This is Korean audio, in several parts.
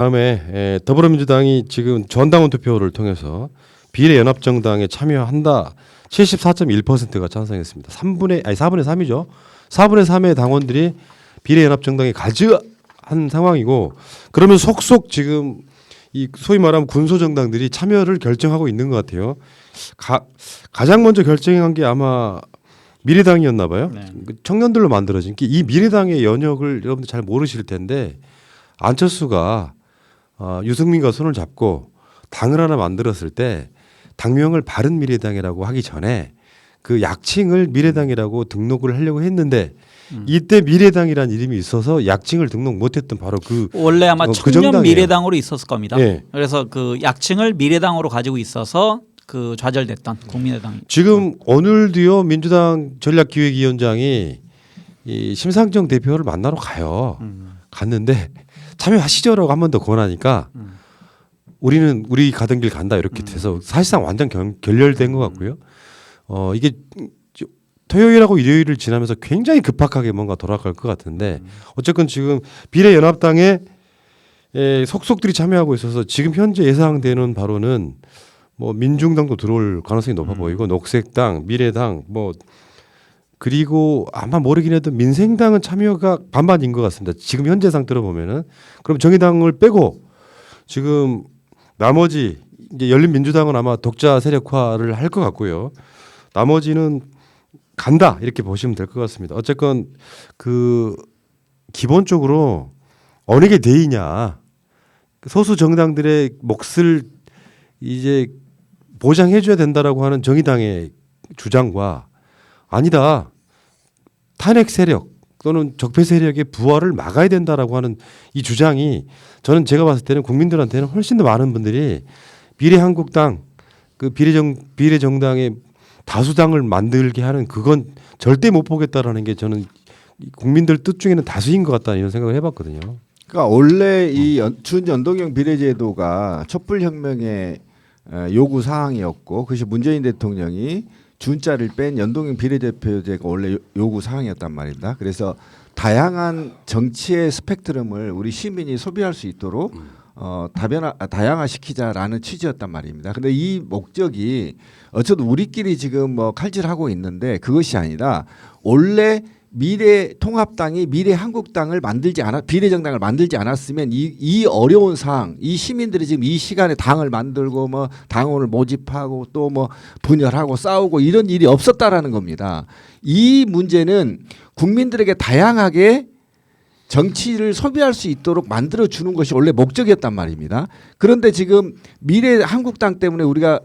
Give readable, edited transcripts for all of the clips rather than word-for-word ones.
다음에 더불어민주당이 지금 전당원 투표를 통해서 비례연합정당에 참여한다 74.1%가 찬성했습니다. 4분의 3이죠. 4분의 3의 당원들이 비례연합정당에 가져한 상황이고, 그러면 속속 지금 이 소위 말하면 군소정당들이 참여를 결정하고 있는 것 같아요. 가장 먼저 결정한 게 아마 미래당이었나 봐요. 네. 청년들로 만들어진 이 미래당의 연역을 여러분들 잘 모르실 텐데, 안철수가 유승민과 손을 잡고 당을 하나 만들었을 때 당명을 바른미래당이라고 하기 전에 그 약칭을 미래당이라고 등록을 하려고 했는데 이때 미래당이라는 이름이 있어서 약칭을 등록 못했던 바로 원래 아마 그 청년 정당이에요. 미래당으로 있었을 겁니다. 네. 그래서 그 약칭을 미래당으로 가지고 있어서 그 좌절됐던 국민의당. 지금 오늘도요 민주당 전략기획위원장이 이 심상정 대표를 만나러 가요. 갔는데 참여하시죠라고 한 번 더 권하니까 우리 가던 길 간다 이렇게 돼서 사실상 완전 결렬된 것 같고요. 이게 토요일하고 일요일을 지나면서 굉장히 급박하게 뭔가 돌아갈 것 같은데 어쨌건 지금 비례연합당에 속속들이 참여하고 있어서 지금 현재 예상되는 바로는 뭐 민중당도 들어올 가능성이 높아 보이고 녹색당, 미래당 뭐 그리고 아마 모르긴 해도 민생당은 참여가 반반인 것 같습니다. 지금 현재 상태로 보면은. 그럼 정의당을 빼고 지금 나머지 이제 열린민주당은 아마 독자 세력화를 할 것 같고요. 나머지는 간다 이렇게 보시면 될 것 같습니다. 어쨌건 그 기본적으로 어느 게 대의냐, 소수 정당들의 몫을 이제 보장해줘야 된다라고 하는 정의당의 주장과 아니다, 탄핵 세력 또는 적폐 세력의 부활을 막아야 된다라고 하는 이 주장이 저는 제가 봤을 때는 국민들한테는 훨씬 더 많은 분들이 미래한국당 그 비례정당의 다수당을 만들게 하는 그건 절대 못 보겠다라는 게 저는 국민들 뜻 중에는 다수인 것 같다 이런 생각을 해봤거든요. 그러니까 원래 이 준연동형 비례제도가 촛불혁명의 요구 사항이었고, 그것이 문재인 대통령이 준자를 뺀 연동형 비례대표제가 원래 요구 사항이었단 말입니다. 그래서 다양한 정치의 스펙트럼을 우리 시민이 소비할 수 있도록 다양화시키자라는 취지였단 말입니다. 근데 이 목적이 어쨌든 우리끼리 지금 뭐 칼질하고 있는데 그것이 아니라 원래 미래통합당이 미래한국당을 비례정당을 만들지 않았으면 이 어려운 상황, 이 시민들이 지금 이 시간에 당을 만들고 뭐 당원을 모집하고 또 뭐 분열하고 싸우고 이런 일이 없었다라는 겁니다. 이 문제는 국민들에게 다양하게 정치를 소비할 수 있도록 만들어 주는 것이 원래 목적이었단 말입니다. 그런데 지금 미래한국당 때문에 우리가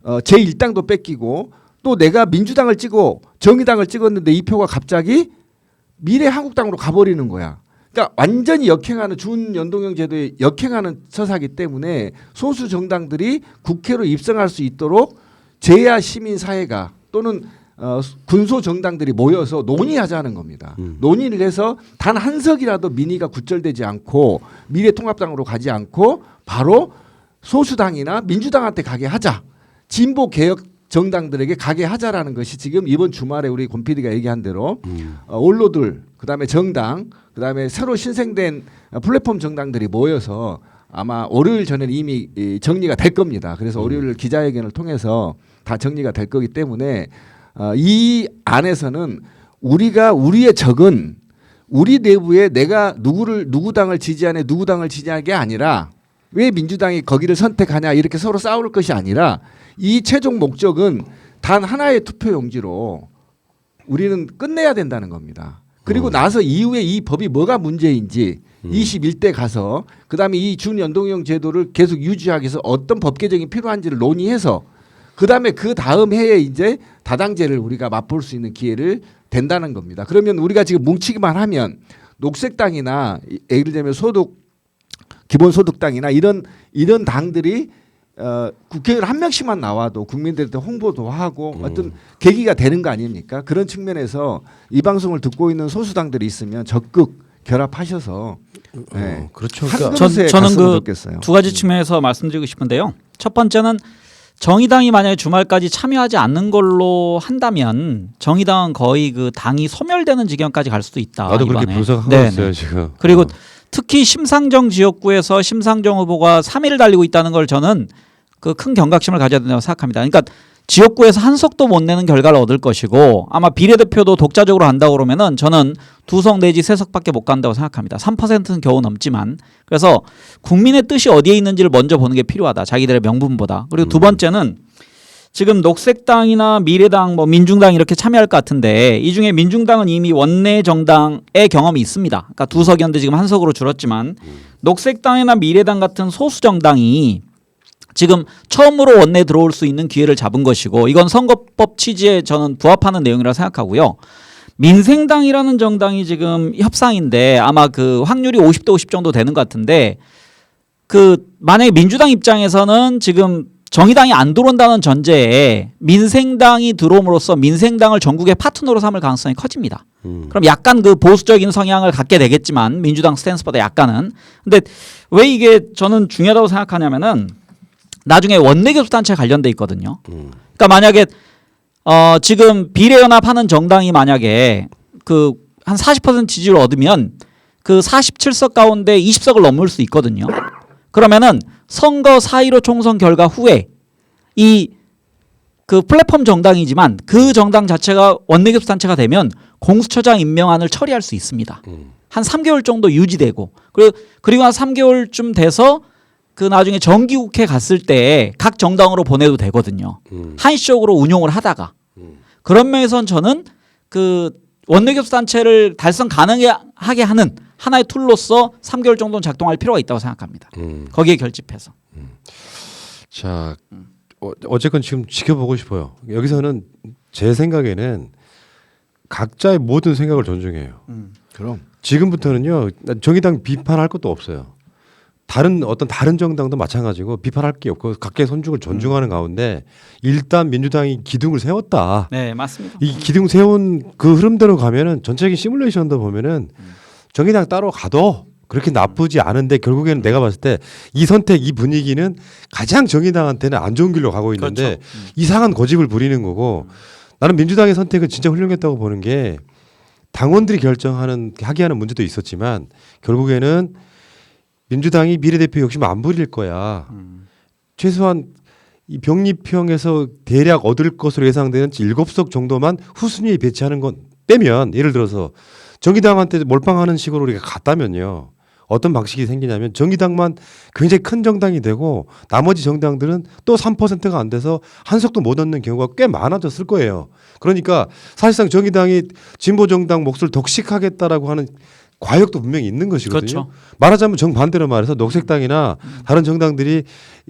제1당도 뺏기고 또 내가 민주당을 찍고 정의당을 찍었는데 이 표가 갑자기 미래한국당으로 가버리는 거야. 그러니까 완전히 역행하는 준연동형 제도에 역행하는 처사기 때문에 소수 정당들이 국회로 입성할 수 있도록 제야 시민사회가 또는 군소 정당들이 모여서 논의하자는 겁니다. 논의를 해서 단 한 석이라도 민의가 굳절되지 않고 미래통합당으로 가지 않고 바로 소수당이나 민주당한테 가게 하자. 진보 개혁 정당들에게 가게 하자라는 것이 지금 이번 주말에 우리 권 PD가 얘기한 대로 원로들, 그다음에 정당, 그다음에 새로 신생된 플랫폼 정당들이 모여서 아마 월요일 전에 이미 정리가 될 겁니다. 그래서 월요일 기자회견을 통해서 다 정리가 될 거기 때문에 이 안에서는 우리의 적은 우리 내부에 내가 누구 당을 지지하냐 누구 당을 지지하는 게 아니라 왜 민주당이 거기를 선택하냐 이렇게 서로 싸울 것이 아니라 이 최종 목적은 단 하나의 투표용지로 우리는 끝내야 된다는 겁니다. 그리고 나서 이후에 이 법이 뭐가 문제인지 21대 가서 그다음에 이 준연동형 제도를 계속 유지하기 위해서 어떤 법 개정이 필요한지를 논의해서 그다음에 그 다음 해에 이제 다당제를 우리가 맛볼 수 있는 기회를 된다는 겁니다. 그러면 우리가 지금 뭉치기만 하면 녹색당이나 예를 들면 기본소득당이나 이런 당들이 국회의원 한 명씩만 나와도 국민들한테 홍보도 하고 어떤 계기가 되는 거 아닙니까? 그런 측면에서 이 방송을 듣고 있는 소수당들이 있으면 적극 결합하셔서 네. 그렇죠. 저는 그 두 가지 측면에서 말씀드리고 싶은데요. 첫 번째는 정의당이 만약에 주말까지 참여하지 않는 걸로 한다면 정의당은 거의 그 당이 소멸되는 지경까지 갈 수도 있다. 나도 이번에. 그렇게 분석하고 있어요 지금. 그리고 특히 심상정 지역구에서 심상정 후보가 3위를 달리고 있다는 걸 저는 그 큰 경각심을 가져야 된다고 생각합니다. 그러니까 지역구에서 한 석도 못 내는 결과를 얻을 것이고 아마 비례대표도 독자적으로 한다고 그러면은 저는 2석 내지 3석밖에 못 간다고 생각합니다. 3%는 겨우 넘지만. 그래서 국민의 뜻이 어디에 있는지를 먼저 보는 게 필요하다. 자기들의 명분보다. 그리고 두 번째는 지금 녹색당이나 미래당, 뭐 민중당 이렇게 참여할 것 같은데 이 중에 민중당은 이미 원내 정당의 경험이 있습니다. 그러니까 2석이었는데 지금 1석으로 줄었지만 녹색당이나 미래당 같은 소수 정당이 지금 처음으로 원내에 들어올 수 있는 기회를 잡은 것이고 이건 선거법 취지에 저는 부합하는 내용이라고 생각하고요. 민생당이라는 정당이 지금 협상인데 아마 그 확률이 50대 50 정도 되는 것 같은데 그 만약에 민주당 입장에서는 지금 정의당이 안 들어온다는 전제에 민생당이 들어옴으로써 민생당을 전국의 파트너로 삼을 가능성이 커집니다. 그럼 약간 그 보수적인 성향을 갖게 되겠지만 민주당 스탠스보다 약간은. 근데 왜 이게 저는 중요하다고 생각하냐면은 나중에 원내교섭단체 관련돼 있거든요. 그러니까 만약에 지금 비례연합하는 정당이 만약에 그 한 40% 지지를 얻으면 그 47석 가운데 20석을 넘을 수 있거든요. 그러면은 선거 4.15 총선 결과 후에 이 그 플랫폼 정당이지만 그 정당 자체가 원내교섭단체가 되면 공수처장 임명안을 처리할 수 있습니다. 한 3개월 정도 유지되고 그리고 한 3개월쯤 돼서 그 나중에 정기국회 갔을 때 각 정당으로 보내도 되거든요. 한시적으로 운용을 하다가 그런 면에선 저는 그 원내교섭단체를 달성 가능하게 하는 하나의 툴로서 3개월 정도는 작동할 필요가 있다고 생각합니다. 거기에 결집해서. 자, 어쨌건 지금 지켜보고 싶어요. 여기서는 제 생각에는 각자의 모든 생각을 존중해요. 그럼 지금부터는요 정의당 비판할 것도 없어요. 어떤 다른 정당도 마찬가지고 비판할 게 없고 각자의 선택을 존중하는 가운데 일단 민주당이 기둥을 세웠다. 네, 맞습니다. 이 기둥 세운 그 흐름대로 가면은 전체적인 시뮬레이션도 보면은 정의당 따로 가도 그렇게 나쁘지 않은데 결국에는 내가 봤을 때 이 선택, 이 분위기는 가장 정의당한테는 안 좋은 길로 가고 있는데 그렇죠. 이상한 고집을 부리는 거고 나는 민주당의 선택은 진짜 훌륭했다고 보는 게 당원들이 하게 하는 문제도 있었지만 결국에는 민주당이 비례대표 욕심 안 부릴 거야. 최소한 이 병립형에서 대략 얻을 것으로 예상되는 7석 정도만 후순위에 배치하는 건 빼면 예를 들어서 정의당한테 몰빵하는 식으로 우리가 갔다면요. 어떤 방식이 생기냐면 정의당만 굉장히 큰 정당이 되고 나머지 정당들은 또 3%가 안 돼서 한 석도 못 얻는 경우가 꽤 많아졌을 거예요. 그러니까 사실상 정의당이 진보정당 몫을 독식하겠다라고 하는 과욕도 분명히 있는 것이거든요. 그렇죠. 말하자면 정반대로 말해서 녹색당이나 다른 정당들이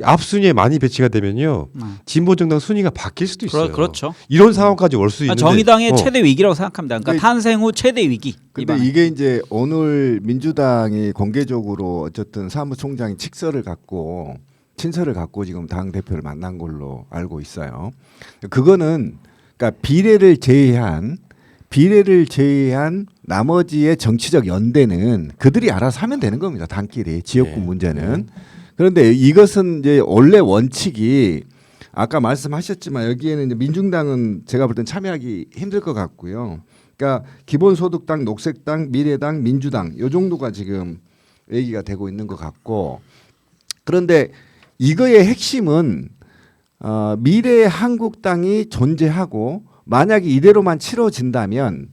앞순위에 많이 배치가 되면요. 진보정당 순위가 바뀔 수도 있어요. 그렇죠. 이런 상황까지 올 수 있는데 정의당의 최대 위기라고 생각합니다. 그러니까 탄생 후 최대 위기. 근데 이게 이제 오늘 민주당이 공개적으로 어쨌든 사무총장이 친서를 갖고 지금 당 대표를 만난 걸로 알고 있어요. 그거는 그러니까 비례를 제외한 나머지의 정치적 연대는 그들이 알아서 하면 되는 겁니다. 당끼리 지역구 문제는. 그런데 이것은 이제 원래 원칙이 아까 말씀하셨지만 여기에는 이제 민중당은 제가 볼 땐 참여하기 힘들 것 같고요. 그러니까 기본소득당, 녹색당, 미래당, 민주당 요 정도가 지금 얘기가 되고 있는 것 같고 그런데 이거의 핵심은 미래한국당이 존재하고 만약에 이대로만 치러진다면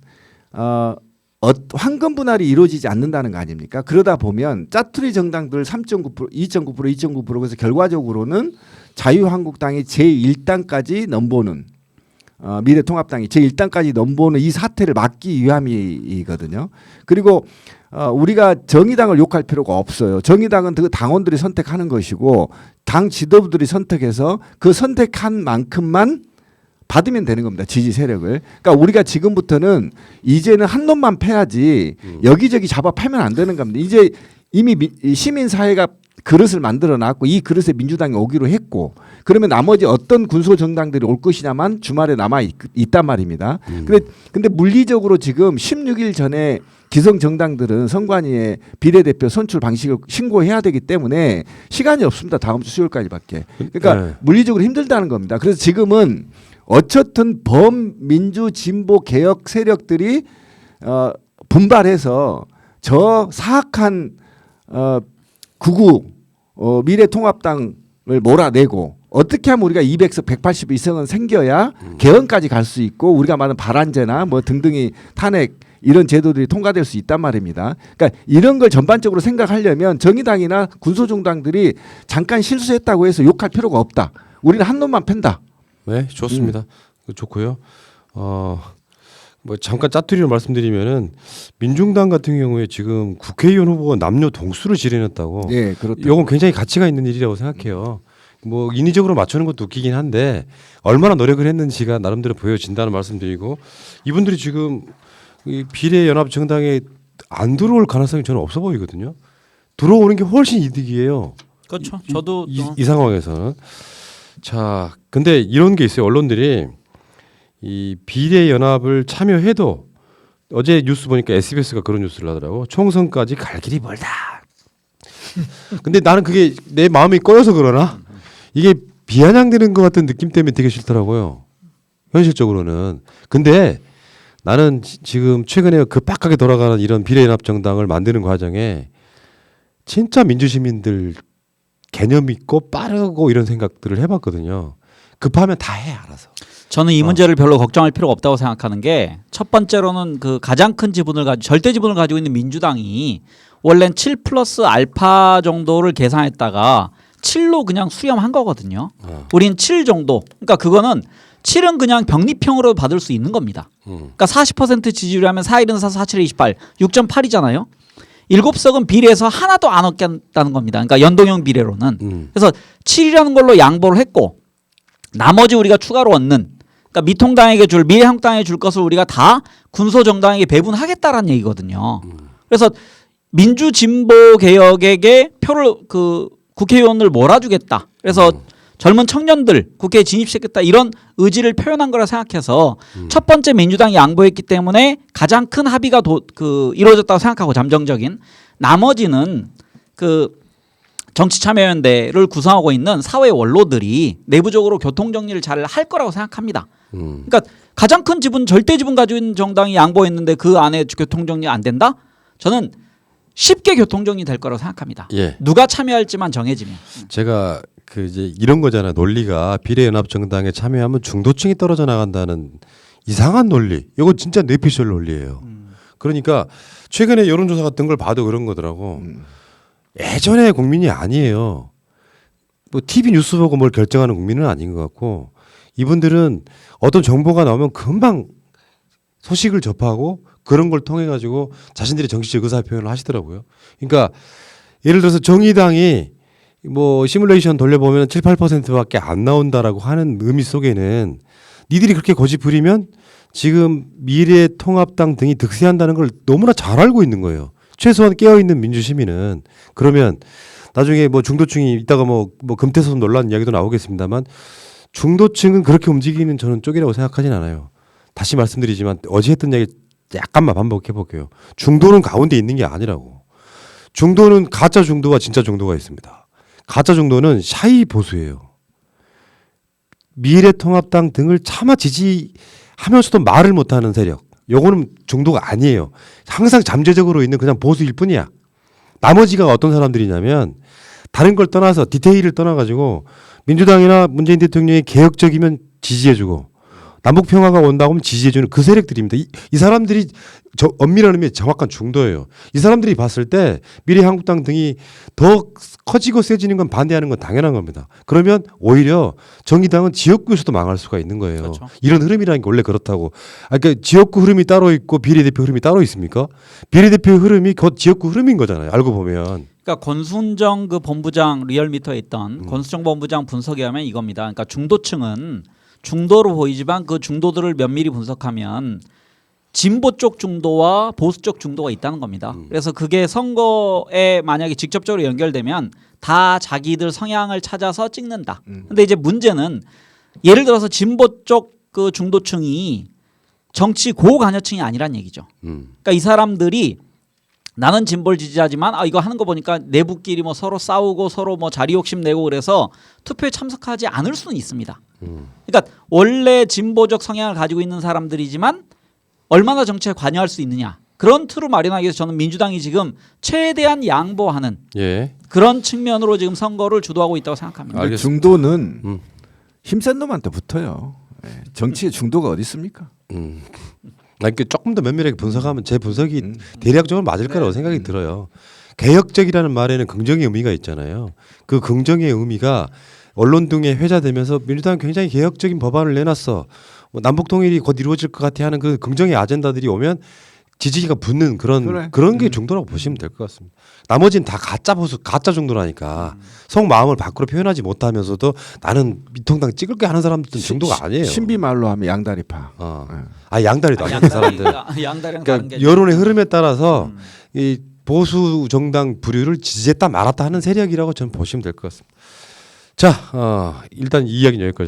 황금 분할이 이루어지지 않는다는 거 아닙니까? 그러다 보면 짜투리 정당들 3.9%, 2.9%, 그래서 결과적으로는 자유한국당이 제1당까지 넘보는 미래통합당이 제1당까지 넘보는 이 사태를 막기 위함이거든요. 그리고 우리가 정의당을 욕할 필요가 없어요. 정의당은 그 당원들이 선택하는 것이고 당 지도부들이 선택해서 그 선택한 만큼만 받으면 되는 겁니다. 지지 세력을. 그러니까 우리가 지금부터는 이제는 한 놈만 패야지 여기저기 잡아 패면 안 되는 겁니다. 이제 이미 시민사회가 그릇을 만들어 놨고 이 그릇에 민주당이 오기로 했고 그러면 나머지 어떤 군소 정당들이 올 것이냐만 주말에 남아 있단 말입니다. 근데 물리적으로 지금 16일 전에 기성 정당들은 선관위에 비례대표 선출 방식을 신고해야 되기 때문에 시간이 없습니다. 다음 주 수요일까지밖에. 그러니까 물리적으로 힘들다는 겁니다. 그래서 지금은 어쨌든 범민주 진보 개혁 세력들이 분발해서 저 사악한 극우 미래통합당을 몰아내고 어떻게 하면 우리가 200석 182석은 생겨야 개헌까지 갈 수 있고 우리가 말하는 발안제나 뭐 등등이 탄핵 이런 제도들이 통과될 수 있단 말입니다. 그러니까 이런 걸 전반적으로 생각하려면 정의당이나 군소정당들이 잠깐 실수했다고 해서 욕할 필요가 없다. 우리는 한 놈만 팬다. 네, 좋습니다. 좋고요. 뭐 잠깐 짜투리로 말씀드리면은 민중당 같은 경우에 지금 국회의원 후보가 남녀 동수를 지령했다고. 네, 그렇다. 이건 굉장히 가치가 있는 일이라고 생각해요. 뭐 인위적으로 맞추는 것도 웃기긴 한데 얼마나 노력을 했는지가 나름대로 보여진다는 말씀드리고 이분들이 지금 이 비례연합정당에 안 들어올 가능성이 저는 없어 보이거든요. 들어오는 게 훨씬 이득이에요. 그렇죠. 저도 이 상황에서는. 자, 근데 이런 게 있어요. 언론들이 이 비례연합을 참여해도 어제 뉴스 보니까 SBS가 그런 뉴스를 하더라고. 총선까지 갈 길이 멀다. 근데 나는 그게 내 마음이 꺼여서 그러나 이게 비아냥되는 것 같은 느낌 때문에 되게 싫더라고요. 현실적으로는. 근데 나는 지금 최근에 급박하게 돌아가는 이런 비례연합정당을 만드는 과정에 진짜 민주시민들 개념 있고 빠르고 이런 생각들을 해봤거든요. 급하면 다 해 알아서. 저는 이 문제를 별로 걱정할 필요가 없다고 생각하는 게 첫 번째로는 그 가장 큰 지분을 가지고 절대 지분을 가지고 있는 민주당이 원래는 7 플러스 알파 정도를 계산했다가 7로 그냥 수렴한 거거든요. 우린 7 정도. 그러니까 그거는 7은 그냥 병립형으로 받을 수 있는 겁니다. 그러니까 40% 지지율이라면 4일은 4, 47에 28, 6.8이잖아요. 7석은 비례해서 하나도 안 얻겠다는 겁니다. 그러니까 연동형 비례로는. 그래서 7이라는 걸로 양보를 했고 나머지 우리가 추가로 얻는 그러니까 미통당에게 줄 미래한국당에게 줄 것을 우리가 다 군소정당에게 배분하겠다라는 얘기거든요. 그래서 민주진보개혁에게 표를 그 국회의원을 몰아주겠다. 그래서 젊은 청년들 국회에 진입시켰다 이런 의지를 표현한 거라 생각해서 첫 번째 민주당이 양보했기 때문에 가장 큰 합의가 이루어졌다고 생각하고 잠정적인 나머지는 그 정치참여연대를 구성하고 있는 사회 원로들이 내부적으로 교통정리를 잘 할 거라고 생각합니다. 그러니까 가장 큰 지분 절대 지분 가지고 있는 정당이 양보했는데 그 안에 교통정리 안 된다? 저는 쉽게 교통정리 될 거라고 생각합니다. 예. 누가 참여할지만 정해지면. 제가 그 이제 이런 거잖아요. 논리가 비례연합정당에 참여하면 중도층이 떨어져 나간다는 이상한 논리. 이거 진짜 뇌피셜 논리예요. 그러니까 최근에 여론조사 같은 걸 봐도 그런 거더라고. 예전의 국민이 아니에요. 뭐 TV 뉴스 보고 뭘 결정하는 국민은 아닌 것 같고 이분들은 어떤 정보가 나오면 금방 소식을 접하고 그런 걸 통해 가지고 자신들의 정치적 의사 표현을 하시더라고요. 그러니까 예를 들어서 정의당이 뭐 시뮬레이션 돌려보면 7, 8%밖에 안 나온다라고 하는 의미 속에는 니들이 그렇게 고집 부리면 지금 미래통합당 등이 득세한다는 걸 너무나 잘 알고 있는 거예요. 최소한 깨어있는 민주시민은. 그러면 나중에 뭐 중도층이 이따가 뭐 금태섭 논란 이야기도 나오겠습니다만 중도층은 그렇게 움직이는 저는 쪽이라고 생각하진 않아요. 다시 말씀드리지만 어제 했던 이야기 약간만 반복해 볼게요. 중도는 가운데 있는 게 아니라고. 중도는 가짜 중도와 진짜 중도가 있습니다. 가짜 중도는 샤이 보수예요. 미래통합당 등을 차마 지지하면서도 말을 못하는 세력. 요거는 중도가 아니에요. 항상 잠재적으로 있는 그냥 보수일 뿐이야. 나머지가 어떤 사람들이냐면 다른 걸 떠나서 디테일을 떠나가지고 민주당이나 문재인 대통령이 개혁적이면 지지해주고 남북평화가 온다고 하면 지지해주는 그 세력들입니다. 이 사람들이 엄밀한 의미의 정확한 중도예요. 이 사람들이 봤을 때 미래한국당 등이 더 커지고 세지는 건 반대하는 건 당연한 겁니다. 그러면 오히려 정의당은 지역구에서도 망할 수가 있는 거예요. 그렇죠. 이런 흐름이라는 게 원래 그렇다고. 그러니까 지역구 흐름이 따로 있고 비례대표 흐름이 따로 있습니까? 비례대표 흐름이 곧 지역구 흐름인 거잖아요. 알고 보면. 그러니까 권순정 그 본부장 리얼미터에 있던 권순정 본부장 분석에 하면 이겁니다. 그러니까 중도층은 중도로 보이지만 그 중도들을 면밀히 분석하면 진보 쪽 중도와 보수 쪽 중도가 있다는 겁니다. 그래서 그게 선거에 만약에 직접적으로 연결되면 다 자기들 성향을 찾아서 찍는다. 근데 이제 문제는 예를 들어서 진보 쪽 그 중도층이 정치 고관여층이 아니란 얘기죠. 그러니까 이 사람들이 나는 진보를 지지하지만 이거 하는 거 보니까 내부끼리 뭐 서로 싸우고 서로 뭐 자리 욕심 내고 그래서 투표에 참석하지 않을 수는 있습니다. 그러니까 원래 진보적 성향을 가지고 있는 사람들이지만 얼마나 정치에 관여할 수 있느냐 그런 틀을 마련하기 위해서 저는 민주당이 지금 최대한 양보하는 예. 그런 측면으로 지금 선거를 주도하고 있다고 생각합니다. 근데 중도는 음. 힘센 놈한테 붙어요. 예. 정치의 중도가 어디 있습니까? 아니, 그 조금 더 면밀하게 분석하면 제 분석이 대략적으로 맞을 거라고 생각이 들어요. 개혁적이라는 말에는 긍정의 의미가 있잖아요. 그 긍정의 의미가 언론 등에 회자되면서 민주당은 굉장히 개혁적인 법안을 내놨어. 뭐 남북 통일이 곧 이루어질 것 같아 하는 그 긍정의 아젠다들이 오면 지지기가 붙는 그런 게 중도라고 보시면 될 것 같습니다. 나머지는 다 가짜 보수, 가짜 중도라니까 속마음을 밖으로 표현하지 못하면서도 나는 미통당 찍을 게 하는 사람들은 중도가 아니에요. 신비 말로 하면 양다리파. 아 양다리도 아니야 그 사람들. 양다리랑 다른 그러니까 게 여론의 흐름에 따라서 이 보수 정당 부류를 지지했다 말았다 하는 세력이라고 저는 보시면 될 것 같습니다. 자, 일단 이 이야기는 여기까지.